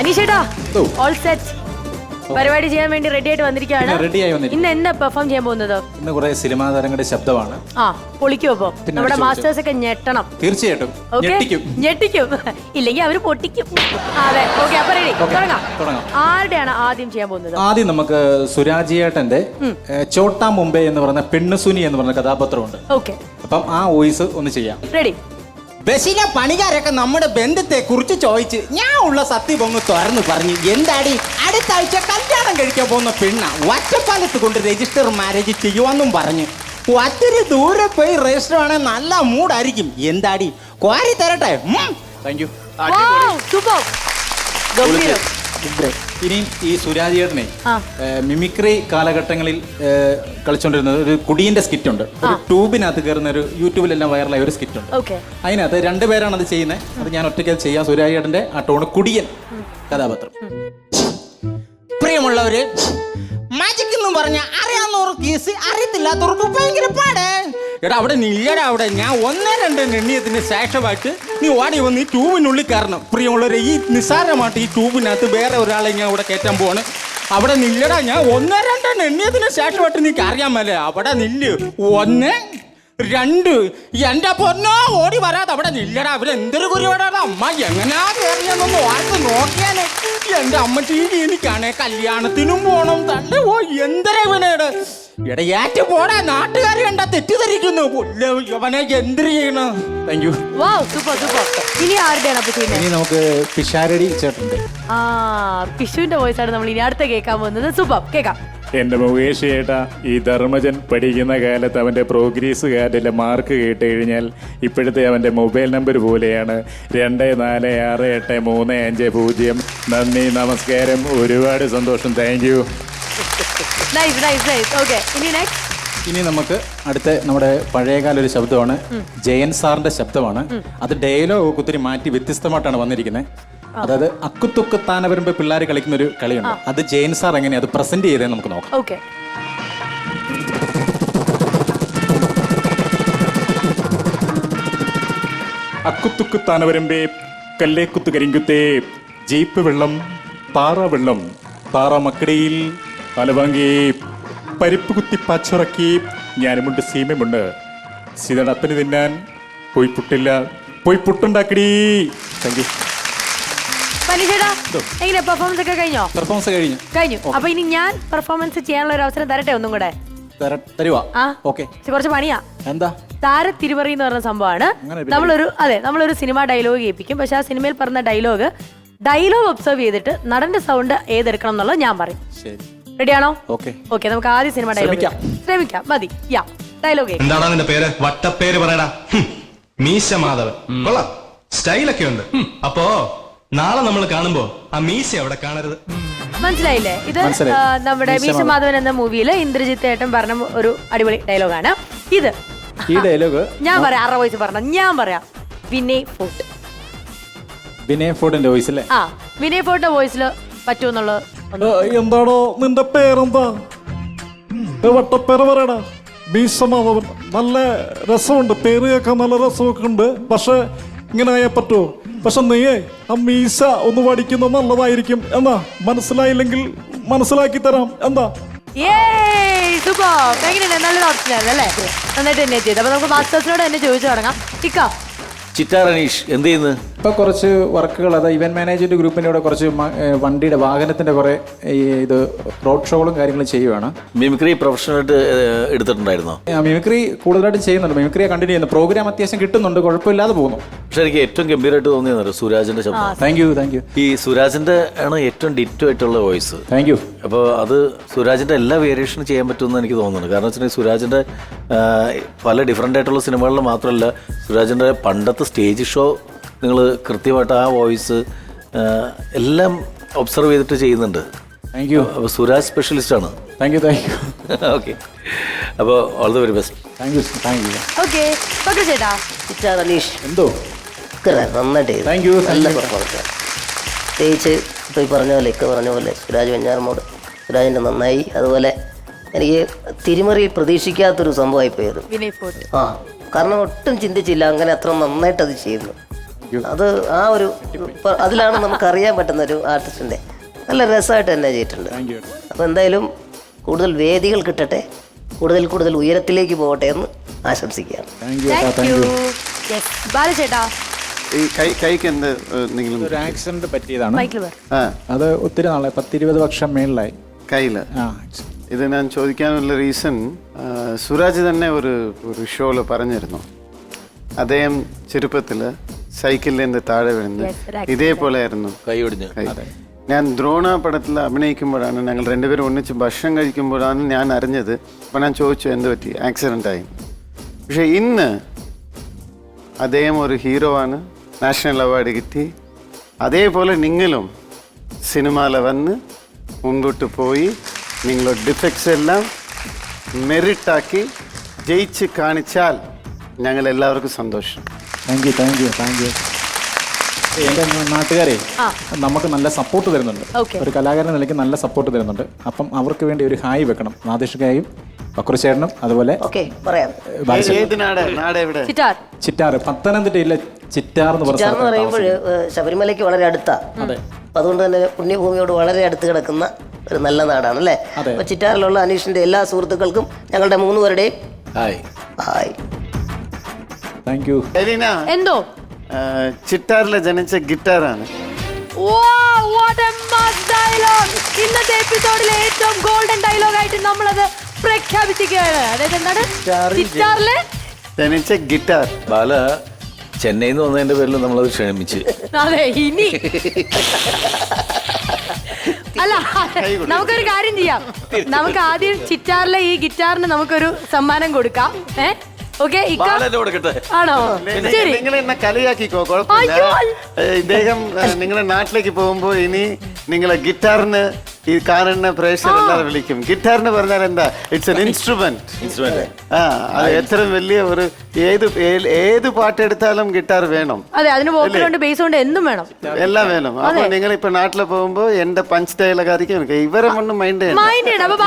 അനീഷേട്ടാ all set പരിപാടി ചെയ്യാൻ വേണ്ടി റെഡി ആയിട്ട് വന്നിരിക്കുകയാണ്. ഇന്ന് എന്താ പെർഫോം ചെയ്യാൻ പോകുന്നത്? ഇന്ന് കുറെ സിനിമാ താരങ്ങളുടെ ശബ്ദമാണ്. പൊളിക്കും. അപ്പൊ നമ്മുടെ മാസ്റ്റേഴ്സ് ഒക്കെ ഞെട്ടണം. തീർച്ചയായിട്ടും ഞെട്ടിക്കും, ഇല്ലെങ്കിൽ അവര് പൊട്ടിക്കും. അതെ, ഓക്കെ. അപ്പൊ റെഡി, തുടങ്ങാം. ആരുടെയാണ് ആദ്യം ചെയ്യാൻ പോകുന്നത്? ആദ്യം നമുക്ക് സുരാജിയേട്ടന്റെ ചോട്ടാ മുംബൈ എന്ന് പറഞ്ഞ പെണ്ണുസുനി എന്ന് പറഞ്ഞ കഥാപാത്രമുണ്ട്. ഓക്കെ, അപ്പം ആ വോയിസ് ഒന്ന് ചെയ്യാം. റെഡി. ബസ്സിലെ പണിക്കാരൊക്കെ നമ്മുടെ ബന്ധത്തെ കുറിച്ച് ചോദിച്ച് ഞാൻ ഉള്ള സത്യം ഒന്ന് തുറന്നു പറഞ്ഞു. എന്താടി അടുത്ത ആഴ്ച കല്യാണം കഴിക്കാൻ പോകുന്ന പെണ്ണ ഒറ്റപ്പാലത്ത് കൊണ്ട് രജിസ്റ്റർ മാരേജ് ചെയ്യുവാന്നും പറഞ്ഞു. ഒത്തിരി ദൂരെ പോയി രജിസ്റ്റർ ആണെങ്കിൽ നല്ല മൂടായിരിക്കും. എന്താടി കോരി തരട്ടെ? Thank you. ഇനിയും ഈ സുരാജിയേട്ടനെ മിമിക്രി കാലഘട്ടങ്ങളിൽ കളിച്ചോണ്ടിരുന്നത് ഒരു കുടിയന്റെ സ്കിറ്റ് ഉണ്ട്. ഒരു ട്യൂബിനകത്ത് കയറുന്ന ഒരു യൂട്യൂബിലെല്ലാം വൈറലായ ഒരു സ്കിറ്റ് ഉണ്ട്. അതിനകത്ത് രണ്ടുപേരാണ് അത് ചെയ്യുന്നത്. അത് ഞാൻ ഒറ്റയ്ക്ക് ചെയ്യാം. സുരാജിയേട്ടന്റെ ആ ടോണ് കുടിയൻ കഥാപാത്രം. പ്രിയമുള്ളവര്, മാജിക് എന്ന് പറഞ്ഞ അറിയാവുന്നവർക്ക് ഈസി, അറിയത്തില്ലാത്തവർക്ക് ഭയങ്കര പാടേ. എടാ അവിടെ നില്ലടാ, അവിടെ ഞാൻ 1-2 എണ്ണിയതിന് ശേഷമായിട്ട് നീ ഓടി വന്ന് ഈ ട്യൂബിനുള്ളിൽ കയറണം. പ്രിയമുള്ളവരെ, ഈ നിസ്സാരമായിട്ട് ഈ ട്യൂബിനകത്ത് വേറെ ഒരാളെ ഞാൻ അവിടെ കയറ്റാൻ പോവാണ്. അവിടെ നില്ലടാ, ഞാൻ 1-2 എണ്ണിയതിന് ശേഷമായിട്ട് നീക്ക് അറിയാൻ മേലെ. അവിടെ നില്ല്. 1, 2. എന്റെ പൊന്നോ, ഓടി വരാതെ അവിടെ നില്ലടാ. അവരെന്തൊരു കുരുവടാ. അമ്മ എങ്ങനെയാ കയറിയെന്നൊന്ന് ഓർത്ത് നോക്കിയാല് എന്റെ അമ്മച്ചി എനിക്കാണേ കല്യാണത്തിനും പോണം. തന്നെ ഓ എന്തര ഇവനേട് ഇടയാറ്റ് പോടാ. നാട്ടുകാർ കണ്ടാ തെറ്റിദ്ധരിക്കുന്നു. അവനെ എന്തിനു ചെയ്യണം? Thank you. ഇനി നമുക്ക് പിഷാരടി ചേട്ടനുണ്ട്. പിഷുവിന്റെ വോയിസ് ആണ് നമ്മൾ ഇനി അടുത്ത കേൾക്കാൻ പോകുന്നത്. സൂപ്പർ, കേൾക്കാം. എൻ്റെ മുകേഷ് ചേട്ടാ, ഈ ധർമ്മജൻ പഠിക്കുന്ന കാലത്ത് അവൻ്റെ പ്രോഗ്രസ് കാർഡിലെ മാർക്ക് കേട്ട് കഴിഞ്ഞാൽ ഇപ്പോഴത്തെ അവൻ്റെ മൊബൈൽ നമ്പർ പോലെയാണ് 246835. നന്ദി, നമസ്കാരം, ഒരുപാട് സന്തോഷം. Thank you. ഇനി നമുക്ക് അടുത്ത നമ്മുടെ പഴയകാല ഒരു ശബ്ദമാണ്. ജയൻ സാറിന്റെ ശബ്ദമാണ്. അത് ഡയലോഗ് ഒത്തിരി മാറ്റി വ്യത്യസ്തമായിട്ടാണ് വന്നിരിക്കുന്നത്. അതായത് അക്കുത്തുക്ക് താന വരുമ്പോ പിള്ളേർ കളിക്കുന്ന ഒരു കളിയുണ്ട്. അത് ജയൻ സാർ എങ്ങനെയാ അത് പ്രസന്റ് ചെയ്തേ നമുക്ക് നോക്കാം. അക്കുത്തുക്ക് താന വരുമ്പേ കല്ലേക്കുത്ത് കരിങ്കുത്തേ, ജീപ്പ് വെള്ളം, പാറ വെള്ളം, പാറ മക്കടിയിൽ പലവാങ്ങി പരിപ്പ് കുത്തി പച്ചുറക്കി ഞാനുമുണ്ട് സീമയുമുണ്ട്. സീതടപ്പന് തിന്നാൻ പോയി പുട്ടില്ല, പോയി പുട്ടുണ്ടാക്കടി. Thank you. പെർഫോമൻസ് ഒക്കെ കഴിഞ്ഞോ? പെർഫോമൻസ് കഴിഞ്ഞു. അപ്പൊ ഇനി ഞാൻ പെർഫോമൻസ് ചെയ്യാനുള്ള ഒരു അവസരം തരട്ടെ? ഒന്നും കൂടെ തരുവാ? കുറച്ച് പണിയാ. എന്താ? താര തിരുമറി എന്ന് പറഞ്ഞ സംഭവമാണ്. നമ്മളൊരു സിനിമ ഡയലോഗ് കേൾപ്പിക്കും. പക്ഷെ ആ സിനിമയിൽ പറഞ്ഞ ഡയലോഗ് ഒബ്സർവ് ചെയ്തിട്ട് നടന്റെ സൗണ്ട് ഏതെടുക്കണം എന്നുള്ളത് ഞാൻ പറയും. റെഡിയാണോ? ഓക്കെ, നമുക്ക് ആദ്യം സിനിമ ഡയലോഗ് ശ്രമിക്കാം. മതി. ഡയലോഗ്. എന്താടാ നിന്റെ പേര്? വട്ടപ്പേര് പറയടാ. മീശ മാധവൻ. കൊള്ളാം, സ്റ്റൈലൊക്കെ ഉണ്ട്. അപ്പോ നാളെ നമ്മൾ കാണുമ്പോ ആ മീശ അവിടെ കാണരുത്. മനസ്സിലായില്ലേ? ഇത് നമ്മുടെ മീശ മാധവൻ എന്ന മൂവിയില് ഇന്ദ്രജിത്ത് ഏട്ടൻ പറഞ്ഞ ഒരു അടിപൊളി ഡയലോഗാണ് ഇത്. ഈ ഡയലോഗ് ഞാൻ പറയാം. 6 വോയിസ് പറഞ്ഞ ഞാൻ പറയാം. വിനയ് ഫോർട്ടിന്റെ വോയിസ് അല്ലേ? വിനയ് ഫോർട്ടിന്റെ വോയിസില് പറ്റൂന്നുള്ളത്. എന്താണോ നിന്റെ പേരെന്താ? വട്ടപ്പേര് പറയടാ. മീശ മാധവൻ. നല്ല രസമുണ്ട്, പേര് കേൾക്കാൻ നല്ല രസമൊക്കെ ഉണ്ട്. പക്ഷെ ഇങ്ങനെ ആയാൽ പറ്റുമോ? പക്ഷെ നീയേ ആ മീശ ഒന്ന് പഠിക്കുന്നത് നല്ലതായിരിക്കും. എന്നാ മനസ്സിലായില്ലെങ്കിൽ മനസ്സിലാക്കി തരാം. എന്താ? നല്ലൊരു ഓപ്ഷൻ ആയിരുന്നു അല്ലേ? നന്നായിട്ട് തന്നെ ചെയ്ത്. അപ്പൊ നമുക്ക് മാസ്റ്റേഴ്സിനോട് തന്നെ ചോദിച്ചു തുടങ്ങാം. ചിറ്റാറനീഷ് എന്ത് ചെയ്യുന്നു? ഇപ്പൊ കുറച്ച് വർക്കുകൾ, അത് ഇവന്റ് മാനേജ്മെന്റ് ഗ്രൂപ്പിന്റെ കൂടെ കുറച്ച് വണ്ടിയുടെ വാഹനത്തിന്റെ കുറെ ഇത് റോഡ് ഷോകളും കാര്യങ്ങളും ചെയ്യുവാണ്. മിമിക്രി പ്രൊഫഷണലായിട്ട് എടുത്തിട്ടുണ്ടായിരുന്നോ? മിമിക്രി കൂടുതലായിട്ട് ചെയ്യുന്നുണ്ട്. മിമിക്രിയെ കണ്ടിന്യൂ ചെയ്യുന്നു. പ്രോഗ്രാം അത്യാവശ്യം കിട്ടുന്നുണ്ട്, കുഴപ്പമില്ലാതെ പോകുന്നു. പക്ഷെ എനിക്ക് ഏറ്റവും ഗംഭീരമായിട്ട് തോന്നിയത് സുരാജിന്റെ ശബ്ദം. Thank you. ഈ സുരാജിന്റെ ആണ് ഏറ്റവും ഡിറ്റോ ആയിട്ടുള്ള വോയിസ്. Thank you. അപ്പോൾ അത് സുരാജിന്റെ എല്ലാ വേരിയേഷനും ചെയ്യാൻ പറ്റുമെന്ന് എനിക്ക് തോന്നുന്നുണ്ട്. കാരണം വെച്ചിട്ടുണ്ടെങ്കിൽ സുരാജിന്റെ പല ഡിഫറെൻ്റ് ആയിട്ടുള്ള സിനിമകളിൽ മാത്രമല്ല, സുരാജിന്റെ പണ്ടത്തെ സ്റ്റേജ് ഷോ നിങ്ങൾ കൃത്യമായിട്ട് ആ വോയിസ് എല്ലാം ഒബ്സർവ് ചെയ്തിട്ട് ചെയ്യുന്നുണ്ട്. Thank you. അപ്പോൾ സുരാജ് സ്പെഷ്യലിസ്റ്റ് ആണ്. Thank you. ഓക്കെ, അപ്പോൾ all the very best. Thank you. എന്തോ നന്നായിട്ട് താങ്ക് യു. നല്ല പെർഫോമൻസ്. പ്രത്യേകിച്ച് ഇപ്പോൾ ഈ പറഞ്ഞ പോലെ സുരാജ് വെഞ്ഞാറമൂട്, സുരാജിൻ്റെ നന്നായി. അതുപോലെ എനിക്ക് തിരുമറിയിൽ പ്രതീക്ഷിക്കാത്തൊരു സംഭവമായി പോയത്. കാരണം ഒട്ടും ചിന്തിച്ചില്ല അങ്ങനെ അത്ര നന്നായിട്ട് അത് ചെയ്യുന്നു. അത് ആ ഒരു അതിലാണ് നമുക്ക് അറിയാൻ പറ്റുന്ന ഒരു ആർട്ടിസ്റ്റിന്റെ നല്ല രസമായിട്ട് തന്നെ ചെയ്തിട്ടുണ്ട്. അപ്പോൾ എന്തായാലും കൂടുതൽ വേദികൾ കിട്ടട്ടെ, കൂടുതൽ ഉയരത്തിലേക്ക് പോകട്ടെ എന്ന് ആശംസിക്കുകയാണ്. ബാലചേട്ടാ, ഈ കൈക്ക് എന്ത് എന്തെങ്കിലും ഒരു ആക്സിഡന്റ് പറ്റിയതാണ്. മൈക്കിൾ പറ. ആ അത് ഒത്തിരി നാളെ 10-20 വർഷം മേളിലായി. കയ്യിൽ ഇത് ഞാൻ ചോദിക്കാനുള്ള റീസൺ സുരാജ് തന്നെ ഒരു ഷോയിൽ പറഞ്ഞിരുന്നു. അദ്ദേഹം ചെറുപ്പത്തിൽ സൈക്കിളിൽ നിന്ന് താഴെ വീഴുന്നത് ഇതേപോലെ ആയിരുന്നു. കൈ ഒടിഞ്ഞ്. ഞാൻ ദ്രോണ പടത്തിൽ അഭിനയിക്കുമ്പോഴാണ്, ഞങ്ങൾ രണ്ടുപേരും ഒന്നിച്ച് ഭക്ഷണം കഴിക്കുമ്പോഴാണ് ഞാൻ അറിഞ്ഞത്. അപ്പോൾ ഞാൻ ചോദിച്ചു എന്ത് പറ്റി, ആക്സിഡൻ്റ് ആയി. പക്ഷെ ഇന്ന് അദ്ദേഹം ഒരു ഹീറോ ആണ്, നാഷണൽ അവാർഡ് കിട്ടി. അതേപോലെ നിങ്ങളും സിനിമയിൽ വന്ന് മുൻപോട്ട് പോയി നിങ്ങളുടെ ഡിഫക്ട്സ് എല്ലാം മെറിറ്റാക്കി ജയിച്ച് കാണിച്ചാൽ ഞങ്ങൾ എല്ലാവർക്കും സന്തോഷം. Thank you. എൻ്റെ നാട്ടുകാരെ നമുക്ക് നല്ല സപ്പോർട്ട് തരുന്നുണ്ട്. ഒരു കലാകാരൻ നിലയ്ക്ക് നല്ല സപ്പോർട്ട് തരുന്നുണ്ട്. അപ്പം അവർക്ക് വേണ്ടി ഒരു ഹായ് വെക്കണം. നാദിഷ്കായും ബക്രുചേട്ടനും അതുപോലെ പറയാം. ഏത് നാട് എവിടെ? ചിറ്റാർ, പത്തനംതിട്ടയിലെ ചിറ്റാർ എന്ന് പറയുമ്പോൾ ശബരിമലയ്ക്ക് വളരെ അടുത്താ. അതുകൊണ്ട് തന്നെ പുണ്യഭൂമിയോട് വളരെ അടുത്ത് കിടക്കുന്ന ഒരു നല്ല നാടാണ് അല്ലേ? അപ്പൊ ചിറ്റാറിലുള്ള അനീഷിന്റെ എല്ലാ സുഹൃത്തുക്കൾക്കും ഞങ്ങളുടെ 3 പേരുടെയും ഹായ്. Thank you. എന്തോ ചിറ്റാറിലെ ജനിച്ച ഗിറ്റാറാണ്. ഇന്നത്തെ എപ്പിസോഡിലെ ഏറ്റവും ഗോൾഡൻ ഡയലോഗ് ആയിട്ട് നമ്മളത് പ്രഖ്യാപിച്ചിരിക്കുകയാണ്. അതായത് എന്താണ്? ചിറ്റാറിലെ ജനിച്ച ഗിറ്റാർ. ബാല ചെന്നൈയിൽ നിന്ന് വന്നതിന്റെ പേരിൽ നമ്മളത് ക്ഷമിച്ച്. അതെ, ഇനി അല്ല, നമുക്കൊരു കാര്യം ചെയ്യാം. നമുക്ക് ആദ്യം ചിറ്റാറിലെ ഈ ഗിറ്റാറിന് നമുക്കൊരു സമ്മാനം കൊടുക്കാം. ഓക്കെ, ആണോ? ശരി, നിങ്ങൾ എന്നെ കളിയാക്കിക്കോ, കുഴപ്പമില്ല. ഇദ്ദേഹം നിങ്ങളുടെ നാട്ടിലേക്ക് പോകുമ്പോ ഇനി നിങ്ങളെ ഗിറ്റാറിന് ഈ കാണുന്ന പ്രേക്ഷകർ എല്ലാവരും വിളിക്കും. ഗിറ്റാറിന് പറഞ്ഞാൽ എന്താ? It's an instrument. അത് എത്ര വലിയ ഒരു ഏത് പാട്ടെടുത്താലും ഗിറ്റാർ വേണം. അതെ, അതിന് വോക്കലുണ്ട്, ബേസ് ഉണ്ട്, എന്തും വേണം, എല്ലാം വേണം. അപ്പൊ നിങ്ങൾ ഇപ്പൊ നാട്ടിൽ പോകുമ്പോ എന്റെ പഞ്ച് ഡയലോഗ് ആയിരിക്കും ഇവരെ ഒന്നും മൈൻഡ് ചെയ്യണം. അപ്പൊ